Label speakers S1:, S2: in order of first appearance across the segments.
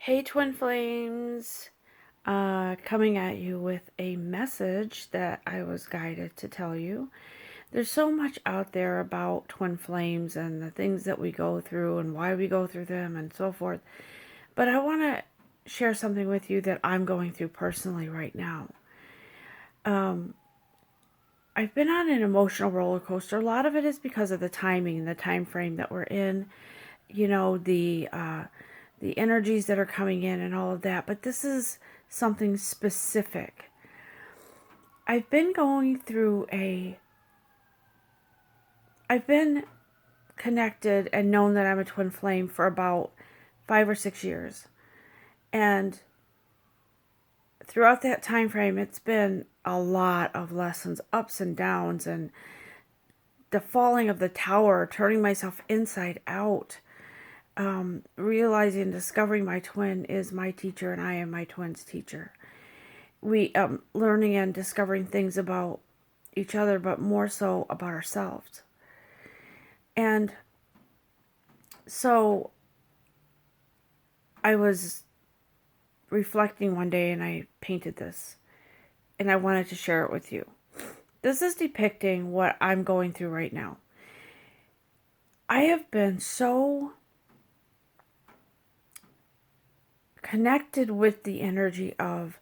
S1: Hey, Twin Flames, coming at you with a message that I was guided to tell you. There's so much out there about twin flames and the things that we go through and why we go through them and so forth. But I want to share something with you that I'm going through personally right now. I've been on an emotional roller coaster. A lot of it is because of the timing, the time frame that we're in. The energies that are coming in and all of that. But this is something specific. I've been going through I've been connected and known that I'm a twin flame for about 5 or 6 years. And throughout that time frame, it's been a lot of lessons, ups and downs, and the falling of the tower, turning myself inside out, realizing and discovering my twin is my teacher and I am my twin's teacher. We learning and discovering things about each other, but more so about ourselves. And so I was reflecting one day and I painted this and I wanted to share it with you. This is depicting what I'm going through right now. I have been so connected with the energy of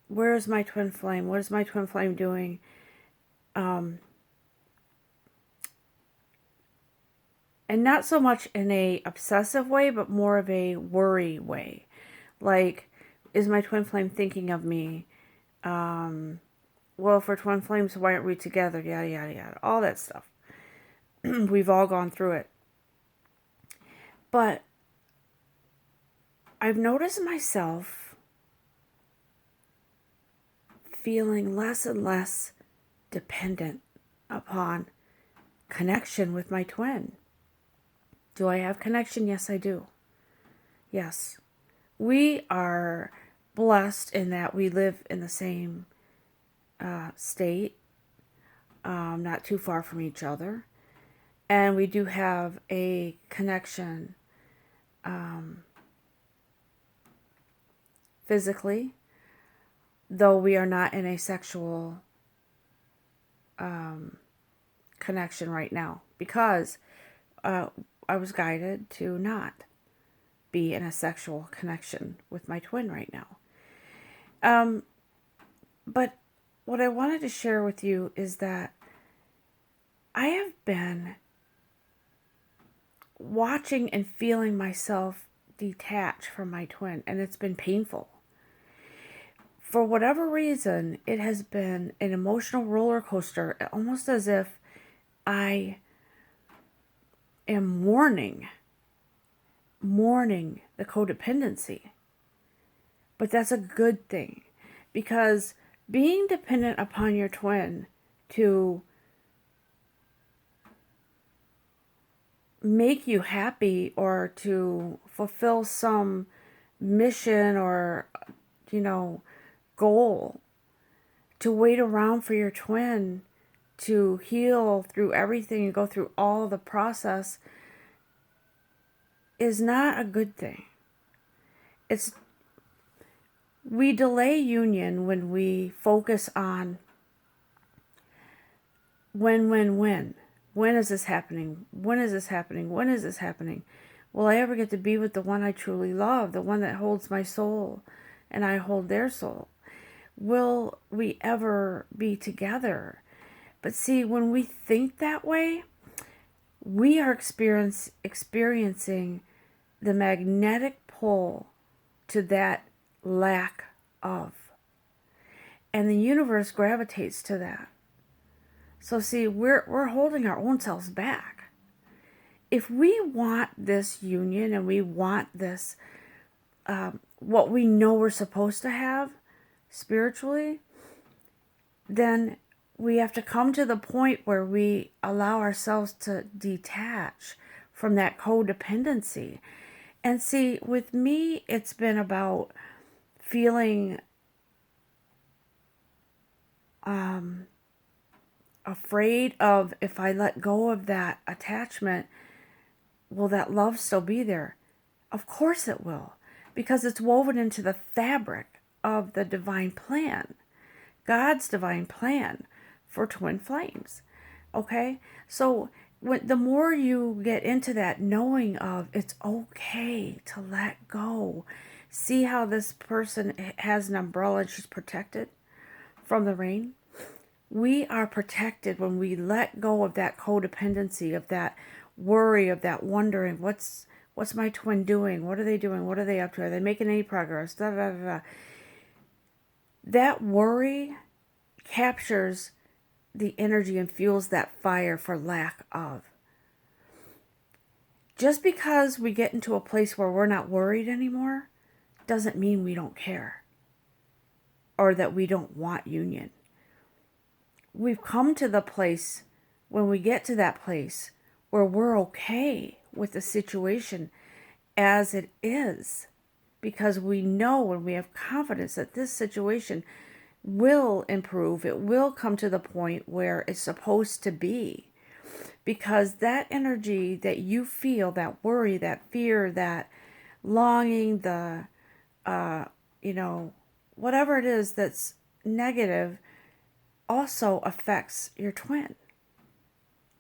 S1: where is my twin flame? What is my twin flame doing? And not so much in a obsessive way, but more of a worry way. Like, is my twin flame thinking of me? Well, if we're twin flames, why aren't we together? Yada, yada, yada. All that stuff. We've all gone through it. But I've noticed myself feeling less and less dependent upon connection with my twin. Do I have connection? Yes, I do. Yes. We are blessed in that we live in the same state, not too far from each other. And we do have a connection physically, though we are not in a sexual connection right now, because I was guided to not be in a sexual connection with my twin right now. But what I wanted to share with you is that I have been watching and feeling myself detach from my twin, and it's been painful. For whatever reason, it has been an emotional roller coaster, almost as if I am mourning the codependency. But that's a good thing, because being dependent upon your twin to make you happy or to fulfill some mission or, goal, to wait around for your twin to heal through everything and go through all the process is not a good thing. We delay union when we focus on when. When is this happening? When is this happening? When is this happening? Will I ever get to be with the one I truly love, the one that holds my soul and I hold their soul? Will we ever be together? But see, when we think that way, we are experiencing the magnetic pull to that lack of. And the universe gravitates to that. So see, we're holding our own selves back. If we want this union and we want this, what we know we're supposed to have spiritually, then we have to come to the point where we allow ourselves to detach from that codependency. And see, with me, it's been about feeling afraid of, if I let go of that attachment, will that love still be there? Of course it will, because it's woven into the fabric of the divine plan, God's divine plan for twin flames. Okay? So the more you get into that knowing of it's okay to let go, see how this person has an umbrella and she's protected from the rain. We are protected when we let go of that codependency, of that worry, of that wondering, what's my twin doing? What are they doing? What are they up to? Are they making any progress? Da, da, da, da. That worry captures the energy and fuels that fire for lack of. Just because we get into a place where we're not worried anymore doesn't mean we don't care or that we don't want union. We've come to the place, when we get to that place, where we're okay with the situation as it is, because we know and we have confidence that this situation will improve. It will come to the point where it's supposed to be, because that energy that you feel, that worry, that fear, that longing, the whatever it is that's negative, also affects your twin.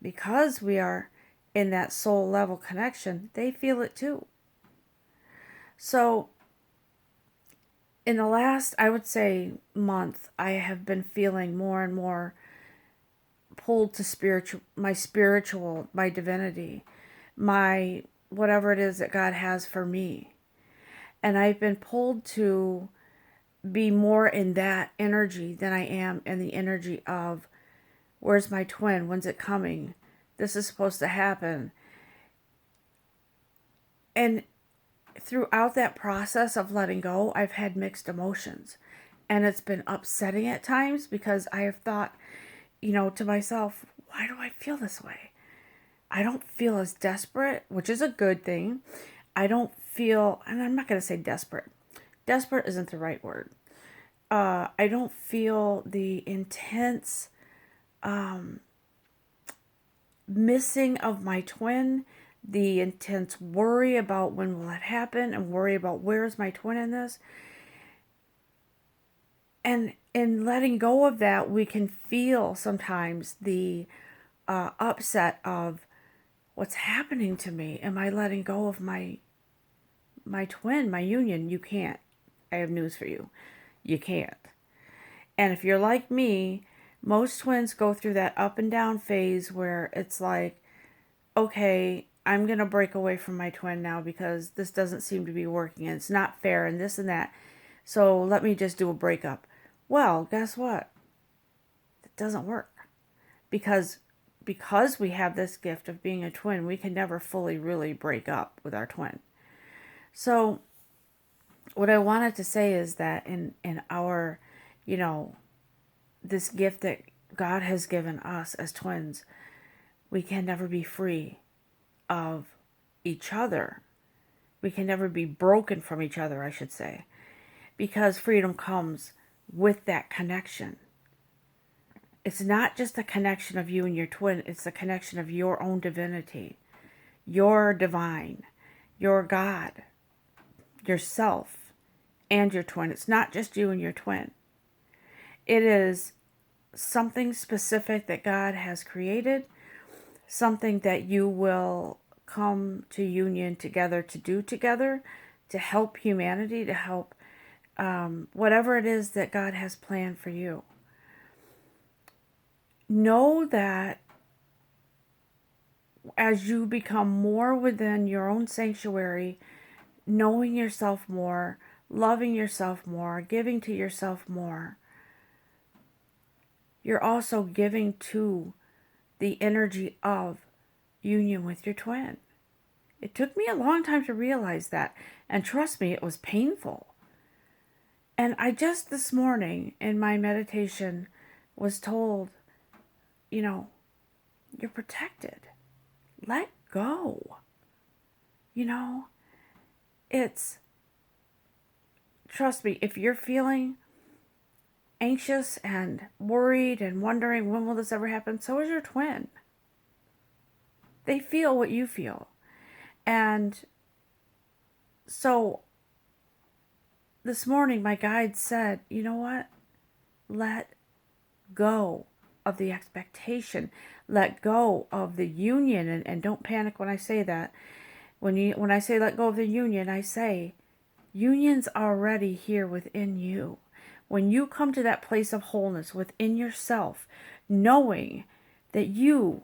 S1: Because we are in that soul level connection, they feel it too. So in the last, I would say, month, I have been feeling more and more pulled to my divinity, my whatever it is that God has for me. And I've been pulled to be more in that energy than I am in the energy of, where's my twin? When's it coming? This is supposed to happen. And throughout that process of letting go, I've had mixed emotions. And it's been upsetting at times, because I have thought, to myself, why do I feel this way? I don't feel as desperate, which is a good thing. I don't feel, and I'm not going to say desperate. Desperate isn't the right word. I don't feel the intense missing of my twin, the intense worry about when will it happen, and worry about where's my twin in this. And in letting go of that, we can feel sometimes the upset of, what's happening to me? Am I letting go of my twin, my union? You can't. I have news for you. You can't. And if you're like me, most twins go through that up and down phase where it's like, okay, I'm going to break away from my twin now because this doesn't seem to be working and it's not fair and this and that. So let me just do a breakup. Well, guess what? It doesn't work. Because we have this gift of being a twin, we can never fully really break up with our twin. So what I wanted to say is that in our, this gift that God has given us as twins, we can never be free of each other. We can never be broken from each other, I should say, because freedom comes with that connection. It's not just a connection of you and your twin, it's the connection of your own divinity, your divine, your God, yourself, and your twin. It's not just you and your twin. It is something specific that God has created, something that you will come to union together to do together, to help humanity, to help whatever it is that God has planned for you. Know that as you become more within your own sanctuary, knowing yourself more, loving yourself more, giving to yourself more, you're also giving to the energy of union with your twin. It took me a long time to realize that, and trust me, it was painful. And I just this morning in my meditation was told, you're protected. Let go. Trust me, if you're feeling anxious and worried and wondering when will this ever happen, so is your twin. They feel what you feel. And so this morning, my guide said, you know what? Let go of the expectation. Let go of the union. And don't panic when I say that. When I say let go of the union, I say union's already here within you. When you come to that place of wholeness within yourself, knowing that you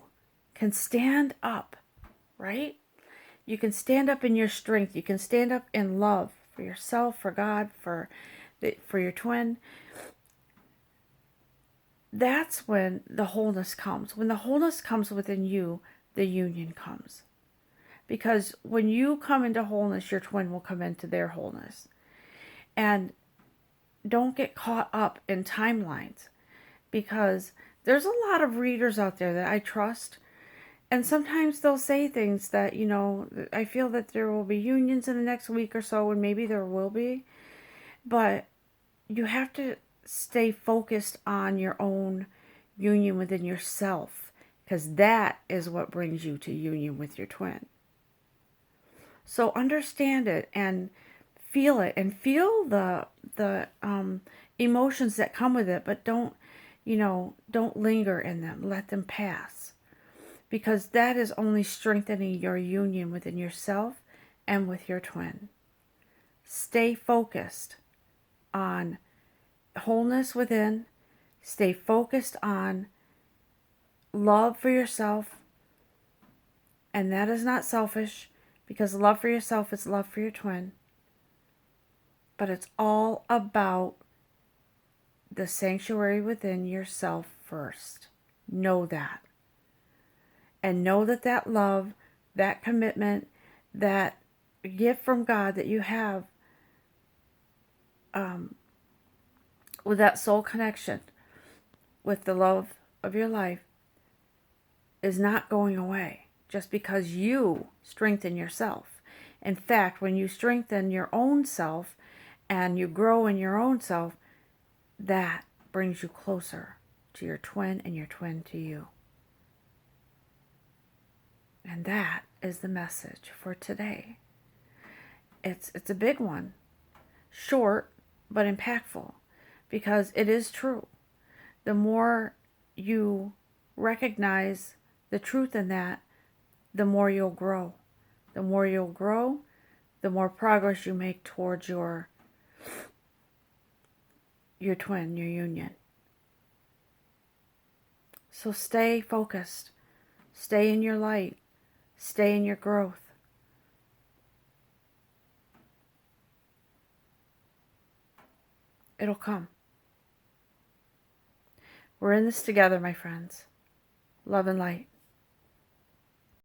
S1: can stand up, right? You can stand up in your strength. You can stand up in love for yourself, for God, for your twin. That's when the wholeness comes. When the wholeness comes within you, the union comes. Because when you come into wholeness, your twin will come into their wholeness. And don't get caught up in timelines, because there's a lot of readers out there that I trust. And sometimes they'll say things that, I feel that there will be unions in the next week or so, and maybe there will be. But you have to stay focused on your own union within yourself, because that is what brings you to union with your twin. So understand it and feel it, and feel the emotions that come with it, but don't linger in them. Let them pass, because that is only strengthening your union within yourself and with your twin. Stay focused on wholeness within. Stay focused on love for yourself, and that is not selfish, because love for yourself is love for your twin. But it's all about the sanctuary within yourself first. Know that. And know that that love, that commitment, that gift from God that you have with that soul connection, with the love of your life, is not going away just because you strengthen yourself. In fact, when you strengthen your own self and you grow in your own self, that brings you closer to your twin and your twin to you. And that is the message for today. It's a big one. Short, but impactful. Because it is true. The more you recognize the truth in that, the more you'll grow. The more you'll grow, the more progress you make towards your twin, your union. So stay focused. Stay in your light. Stay in your growth. It'll come. We're in this together, my friends. Love and light.